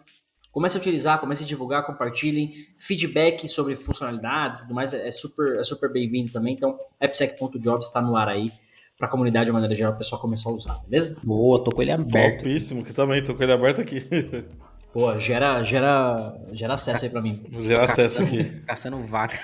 comece a utilizar, comece a divulgar, compartilhem, feedback sobre funcionalidades e tudo mais, é super bem-vindo também. Então, appsec.jobs está no ar aí, para a comunidade de maneira geral, o pessoal começar a usar, beleza? Boa, tô com ele aberto. Topíssimo, que também tô com ele aberto aqui. Pô, gera acesso aí pra mim. Gera acesso aqui. Caçando vaga.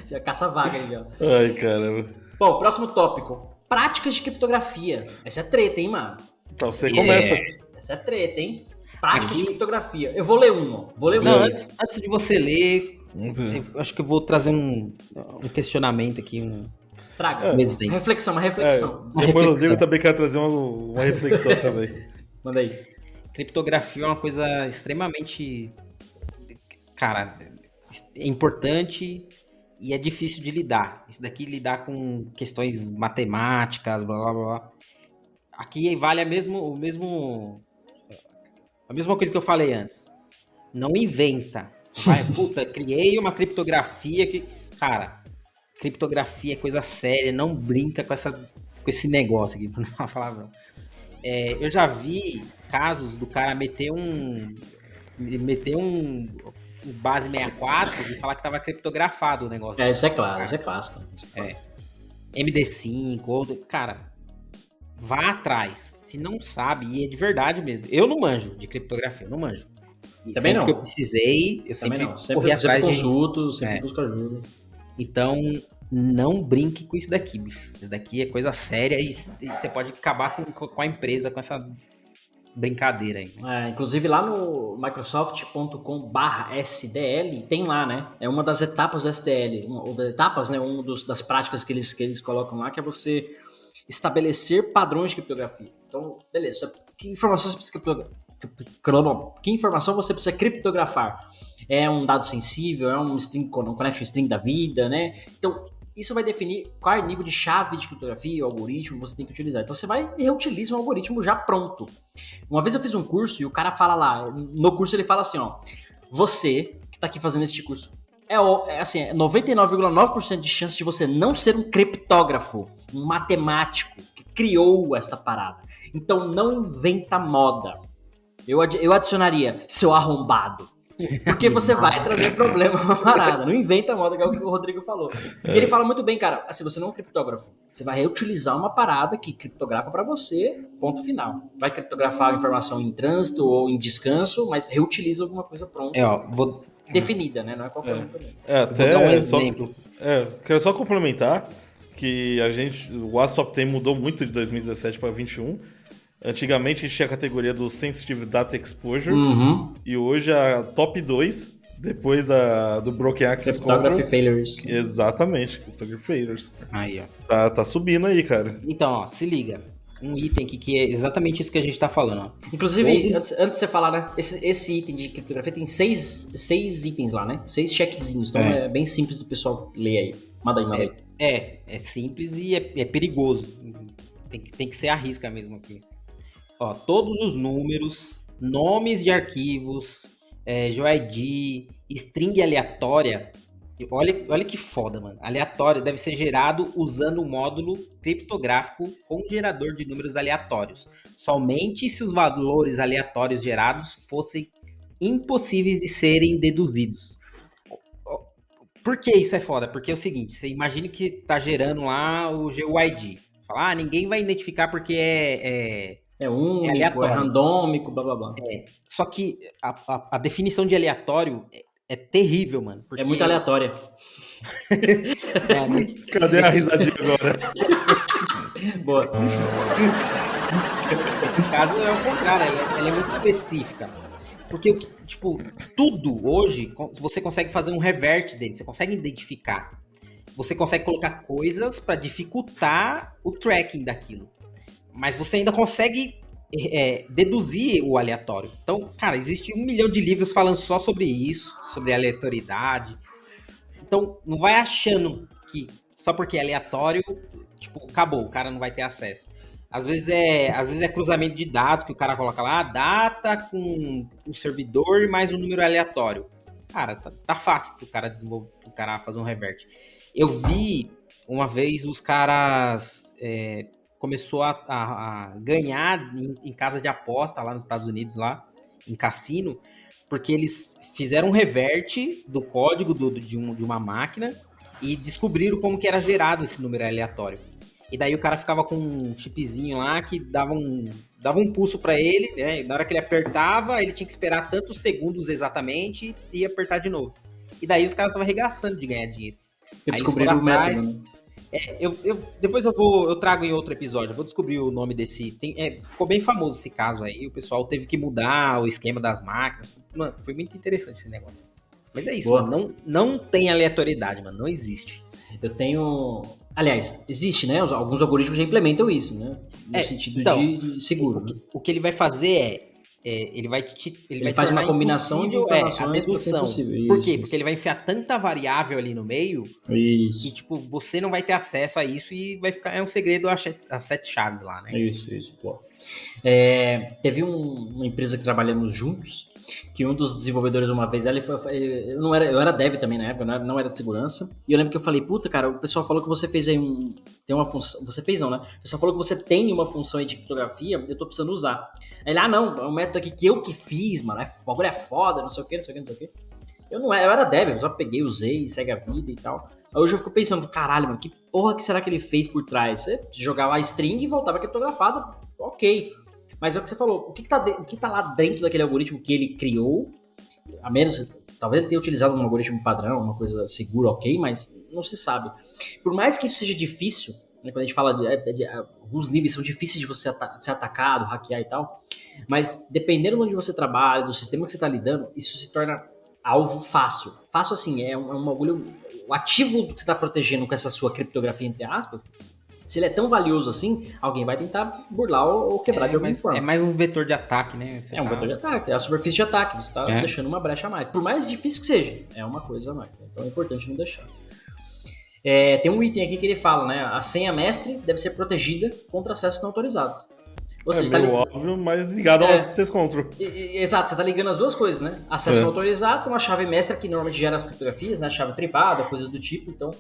Já caça vaga aí, ó. Ai, caramba. Bom, próximo tópico. Práticas de criptografia. Essa é treta, hein, mano? Então você começa. Essa é treta, hein? Práticas de criptografia. Eu vou ler um. Não, antes de você ler, eu acho que eu vou trazer um questionamento aqui. Traga. Uma reflexão. Depois o Diego também quer trazer uma reflexão também. Manda aí. Criptografia é uma coisa extremamente... Cara... É importante e é difícil de lidar. Isso daqui lidar com questões matemáticas, blá blá blá. Aqui vale a mesma coisa que eu falei antes. Não inventa. Criei uma criptografia que... Cara, criptografia é coisa séria, não brinca com esse negócio aqui, pra não falar palavrão. Eu já vi casos do cara meter um base 64 e falar que tava criptografado o negócio. Isso é claro, isso é clássico. MD5, cara, vá atrás. Se não sabe, e é de verdade mesmo. Eu não manjo de criptografia, eu não manjo. E também não. Que eu precisei, eu sempre corri atrás sempre consulto, sempre busco ajuda. Então, não brinque com isso daqui, bicho. Isso daqui é coisa séria e você pode acabar com a empresa, com essa... brincadeira aí. Inclusive lá no microsoft.com/SDL tem lá, né? É uma das etapas do SDL, das práticas que eles colocam lá, que é você estabelecer padrões de criptografia. Então, beleza, que informação você precisa criptografar? É um dado sensível, é um connection string da vida, né? Então, isso vai definir qual nível de chave de criptografia, o algoritmo você tem que utilizar. Então você vai e reutiliza um algoritmo já pronto. Uma vez eu fiz um curso e o cara fala lá, no curso ele fala assim, ó, você que tá aqui fazendo este curso, é 99,9% de chance de você não ser um criptógrafo, um matemático que criou esta parada. Então não inventa moda. Eu adicionaria, seu arrombado. Porque você vai trazer problema pra parada. Não inventa moda, que é o que o Rodrigo falou. E ele fala muito bem, cara, assim, você não é um criptógrafo. Você vai reutilizar uma parada que criptografa pra você, ponto final. Vai criptografar a informação em trânsito ou em descanso, mas reutiliza alguma coisa pronta. Definida, né? Não é qualquer um também. Vou dar um exemplo. Quero só complementar que o ASOP tem mudou muito de 2017 para 2021. Antigamente a gente tinha a categoria do Sensitive Data Exposure e hoje a top 2, depois do Broken Access Control. Cryptography Failures. Exatamente, Cryptography Failures. Aí, ó. Tá subindo aí, cara. Então, ó, se liga. Um item que é exatamente isso que a gente tá falando, ó. Inclusive, antes de você falar, né? Esse item de criptografia tem 6 itens lá, né? 6 checkzinhos. Então é bem simples do pessoal ler aí. Manda aí. É simples e é perigoso. Tem que ser à risca mesmo aqui. Ó, todos os números, nomes de arquivos, GeoID, string aleatória. Olha que foda, mano. Aleatório deve ser gerado usando um módulo criptográfico com gerador de números aleatórios. Somente se os valores aleatórios gerados fossem impossíveis de serem deduzidos. Por que isso é foda? Porque é o seguinte, você imagina que tá gerando lá o GeoID. Fala, ninguém vai identificar porque é único, é randômico, blá blá blá. Só que a definição de aleatório é terrível, mano. Porque... É muito aleatória. Cadê a risadinha agora? Boa. Esse caso é o contrário, ela é muito específica. Porque, tipo, tudo hoje, você consegue fazer um revert dele, você consegue identificar. Você consegue colocar coisas para dificultar o tracking daquilo. Mas você ainda consegue deduzir o aleatório. Então, cara, existe 1 milhão de livros falando só sobre isso, sobre aleatoriedade. Então, não vai achando que só porque é aleatório, tipo, acabou, o cara não vai ter acesso. Às vezes é cruzamento de dados que o cara coloca lá, data com o servidor e mais um número aleatório. Cara, tá fácil pro cara desenvolver, pro cara fazer um revert. Eu vi uma vez os caras começou a ganhar em casa de aposta lá nos Estados Unidos, lá em cassino, porque eles fizeram um revert do código de uma máquina e descobriram como que era gerado esse número aleatório. E daí o cara ficava com um chipzinho lá que dava um pulso para ele, né? Na hora que ele apertava, ele tinha que esperar tantos segundos exatamente e apertar de novo. E daí os caras estavam arregaçando de ganhar dinheiro. Eu descobri o método, né? Depois eu trago em outro episódio, eu vou descobrir o nome desse... ficou bem famoso esse caso aí, o pessoal teve que mudar o esquema das máquinas. Mano, foi muito interessante esse negócio. Mas é isso, mano, não tem aleatoriedade, mano, não existe. Eu tenho... Aliás, existe, né? Alguns algoritmos já implementam isso, né? No sentido de seguro. O que ele vai fazer ele faz uma combinação de informações a dedução. Por quê? Porque ele vai enfiar tanta variável ali no meio que, tipo, você não vai ter acesso a isso e vai ficar... um segredo a 7 chaves lá, né? Isso, pô. Teve uma empresa que trabalhamos juntos, que um dos desenvolvedores uma vez, eu era dev também na época, não era de segurança, e eu lembro que eu falei, puta, cara, o pessoal falou que você fez aí tem uma função, você fez não, né? O pessoal falou que você tem uma função aí de criptografia, eu tô precisando usar. Aí ele, não, é um método aqui que eu que fiz, mano, o bagulho é foda, não sei o que. Eu era dev, eu só peguei, usei, segue a vida e tal. Aí hoje eu fico pensando, caralho, mano, que porra que será que ele fez por trás? Você jogava a string e voltava criptografada, ok. Mas é o que você falou, o que tá lá dentro daquele algoritmo que ele criou, a menos, talvez ele tenha utilizado um algoritmo padrão, uma coisa segura, ok, mas não se sabe. Por mais que isso seja difícil, né, quando a gente fala alguns níveis são difíceis de você ser atacado, hackear e tal, mas dependendo de onde você trabalha, do sistema que você está lidando, isso se torna alvo fácil. Fácil assim, é um bagulho, o ativo que você está protegendo com essa sua criptografia, entre aspas, se ele é tão valioso assim, alguém vai tentar burlar ou quebrar de alguma forma. É mais um vetor de ataque, né? Um vetor de ataque, é a superfície de ataque, você está deixando uma brecha a mais. Por mais difícil que seja, é uma coisa a mais. Então é importante não deixar. Tem um item aqui que ele fala, né? A senha mestre deve ser protegida contra acessos não autorizados. Ou seja, meio óbvio, mas ligado ao Access Control. Exato, você tá ligando as duas coisas, né? Acesso não autorizado, tem uma chave mestra que normalmente gera as criptografias, né? Chave privada, coisas do tipo. Então,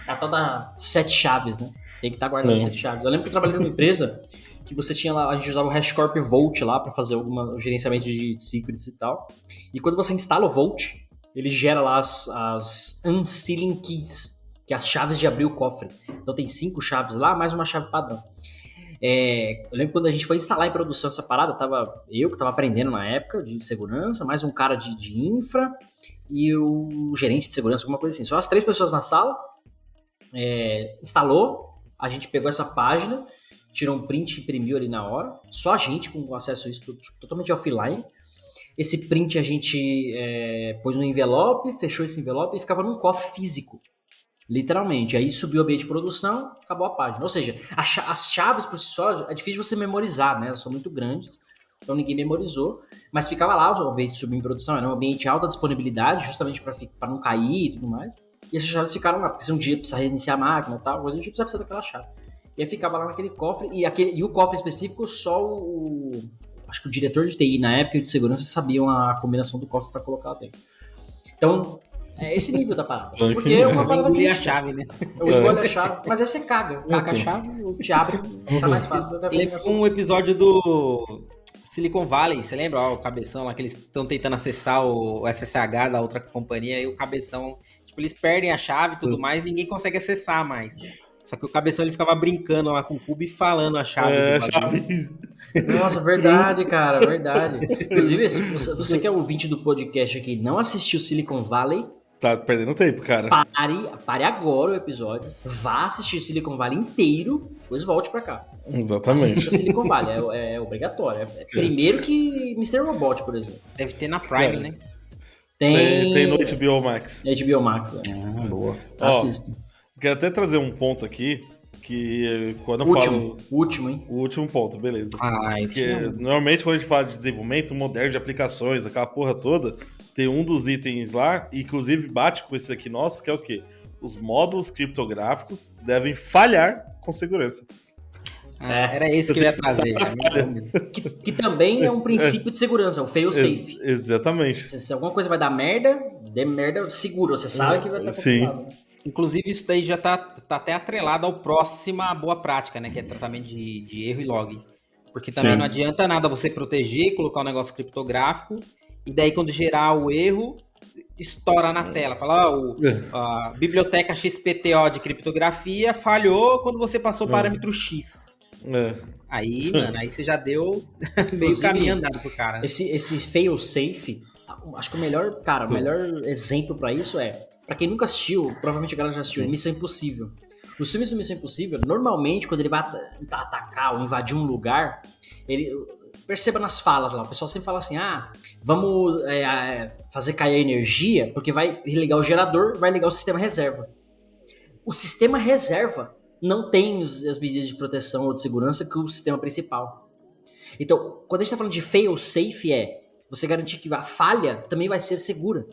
é a tal da 7 chaves, né? Tem que estar guardando 7 chaves. Eu lembro que eu trabalhei numa empresa que você tinha lá, a gente usava o HashiCorp Vault lá para fazer o gerenciamento de secrets e tal. E quando você instala o Vault, ele gera lá as unsealing keys, que é as chaves de abrir o cofre. Então tem 5 chaves lá, mais uma chave padrão. Eu lembro quando a gente foi instalar em produção essa parada, eu que estava aprendendo na época de segurança, mais um cara de infra e o gerente de segurança, alguma coisa assim. Só as 3 pessoas na sala, instalou, a gente pegou essa página, tirou um print e imprimiu ali na hora, só a gente com acesso a isso tudo, totalmente offline. Esse print a gente pôs no envelope, fechou esse envelope e ficava num cofre físico. Literalmente. Aí subiu o ambiente de produção, acabou a página. Ou seja, as chaves por si só é difícil você memorizar, né? Elas são muito grandes, então ninguém memorizou. Mas ficava lá o ambiente de subir em produção, era um ambiente de alta disponibilidade, justamente para não cair e tudo mais. E essas chaves ficaram lá, porque se um dia precisar reiniciar a máquina e tal, coisa do tipo, você precisa daquela chave. E aí ficava lá naquele cofre, e o cofre específico, só acho que o diretor de TI na época e de segurança sabiam a combinação do cofre para colocar lá dentro. Então, é esse nível da parada. Porque é uma parada que a chave, né? Eu engole a chave, mas aí você caga a chave, te abre, tá mais fácil. Lembra um episódio do Silicon Valley, você lembra? Ó, o Cabeção lá, que eles estão tentando acessar o SSH da outra companhia, e o Cabeção, tipo, eles perdem a chave e tudo mais, ninguém consegue acessar mais. Só que o Cabeção, ele ficava brincando lá com o cubo e falando a chave. Chave. Nossa, verdade, cara, verdade. Inclusive, você que é ouvinte do podcast aqui, não assistiu Silicon Valley, tá perdendo tempo, cara. Pare agora o episódio, vá assistir Silicon Valley inteiro, depois volte pra cá. Exatamente. Assista Silicon Valley, é obrigatório. Primeiro que Mr. Robot, por exemplo. Deve ter na Prime, né? Tem no HBO Max. HBO Max, boa. Assista. Quero até trazer um ponto aqui, que quando eu falo... Último, hein? O último ponto, beleza. Porque tinha... normalmente quando a gente fala de desenvolvimento moderno de aplicações, aquela porra toda, tem um dos itens lá, e inclusive bate com esse aqui nosso, que é o quê? Os módulos criptográficos devem falhar com segurança. Era esse que eu ia trazer. Que também é um princípio de segurança, o fail safe. Exatamente. Se alguma coisa vai dar merda, dê merda seguro, você sabe que vai estar controlado. Inclusive, isso daí já tá até atrelado ao próxima boa prática, né? Que é tratamento de erro e log. Porque também não adianta nada você proteger, colocar um negócio criptográfico, e daí quando gerar o erro, estoura na tela. Fala, a biblioteca XPTO de criptografia falhou quando você passou o parâmetro X. Aí, mano, aí você já deu meio caminho andado pro cara. Né? Esse fail safe, acho que o melhor exemplo pra isso pra quem nunca assistiu, provavelmente a galera já assistiu, Missão Impossível. Os filmes do Missão Impossível, normalmente, quando ele vai atacar ou invadir um lugar, ele perceba nas falas lá, o pessoal sempre fala assim, vamos fazer cair a energia, porque vai ligar o gerador, vai ligar o sistema reserva. O sistema reserva não tem as medidas de proteção ou de segurança que o sistema principal. Então, quando a gente está falando de fail safe, você garantir que a falha também vai ser segura.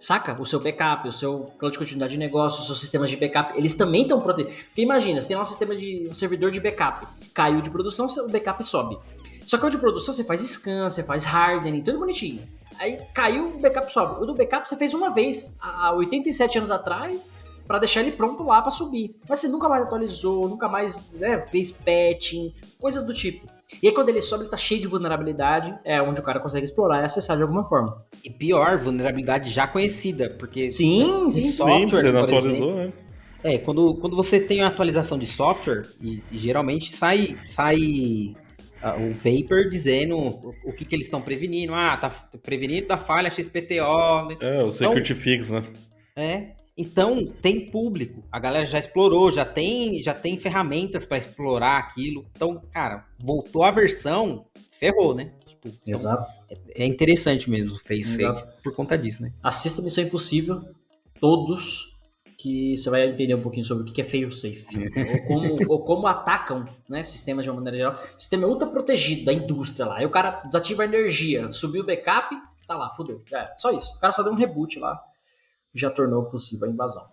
Saca? O seu backup, o seu plano de continuidade de negócio, os seus sistemas de backup, eles também estão protegidos. Porque imagina, você tem lá um servidor de backup, caiu de produção, o backup sobe. Só que o de produção você faz scan, você faz hardening, tudo bonitinho. Aí caiu, o backup sobe. O do backup você fez uma vez, há 87 anos atrás, para deixar ele pronto lá para subir. Mas você nunca mais atualizou, nunca mais fez patching, coisas do tipo. E aí quando ele sobe, ele tá cheio de vulnerabilidade, onde o cara consegue explorar e acessar de alguma forma. E pior, vulnerabilidade já conhecida, porque... Sim, software, você não atualizou, né? Quando você tem uma atualização de software, e geralmente sai um paper dizendo o que eles estão prevenindo. Tá prevenindo da falha XPTO. Né? O security fix, né? Então, tem público, a galera já explorou, já tem ferramentas para explorar aquilo. Então, cara, voltou a versão, ferrou, né? Tipo, Exato. É interessante mesmo o Face Safe por conta disso, né? Assista Missão Impossível, todos, que você vai entender um pouquinho sobre o que é fail safe. ou como atacam, né, sistemas de uma maneira geral. O sistema é ultra protegido da indústria lá. Aí o cara desativa a energia, subiu o backup, tá lá, fodeu. Só isso. O cara só deu um reboot lá. Já tornou possível a invasão.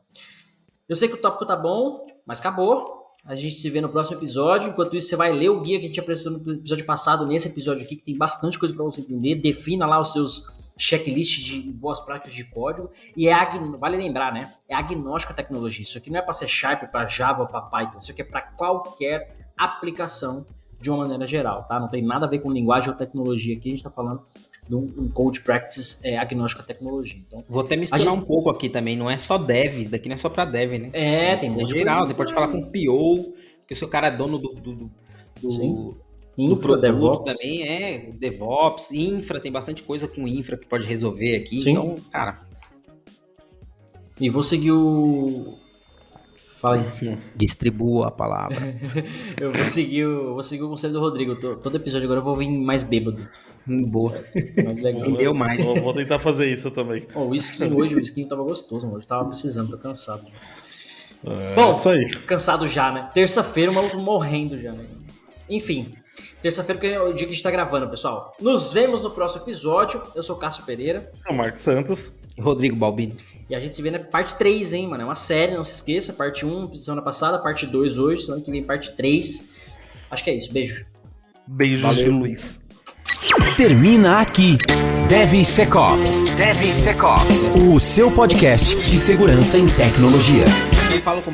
Eu sei que o tópico tá bom, mas acabou. A gente se vê no próximo episódio. Enquanto isso, você vai ler o guia que a gente apresentou no episódio passado, nesse episódio aqui, que tem bastante coisa para você entender. Defina lá os seus checklists de boas práticas de código. E vale lembrar, né? É agnóstico a tecnologia. Isso aqui não é para ser Sharp, para Java, para Python. Isso aqui é para qualquer aplicação de uma maneira geral, tá? Não tem nada a ver com linguagem ou tecnologia aqui. A gente tá falando de um code practice agnóstico à tecnologia. Então, vou até misturar um pouco aqui também. Não é só dev, isso daqui não é só para dev, né? Tem muito geral. Você pode falar com PO, que o seu cara é dono do infra, DevOps. Também DevOps, infra, tem bastante coisa com infra que pode resolver aqui. Sim. Então, cara. E vou seguir o... Fala aí. Sim. Distribua a palavra. Eu vou seguir o conselho do Rodrigo. Todo episódio agora eu vou vir mais bêbado. Boa. Mais legal. Rendeu mais. Vou tentar fazer isso também. O skin tava gostoso, mano. Eu tava precisando, tô cansado. Bom, isso aí. Cansado já, né? Terça-feira, o maluco morrendo já, né? Enfim, terça-feira que é o dia que a gente tá gravando, pessoal. Nos vemos no próximo episódio. Eu sou o Cássio Pereira. É o Marcos Santos. Rodrigo Balbino. E a gente se vê na parte 3, hein, mano? É uma série, não se esqueça. Parte 1, semana passada. Parte 2 hoje. Semana que vem, parte 3. Acho que é isso. Beijo. Beijos de Luiz. Termina aqui DevSecOps. DevSecOps, o seu podcast de segurança em tecnologia. Eu falo com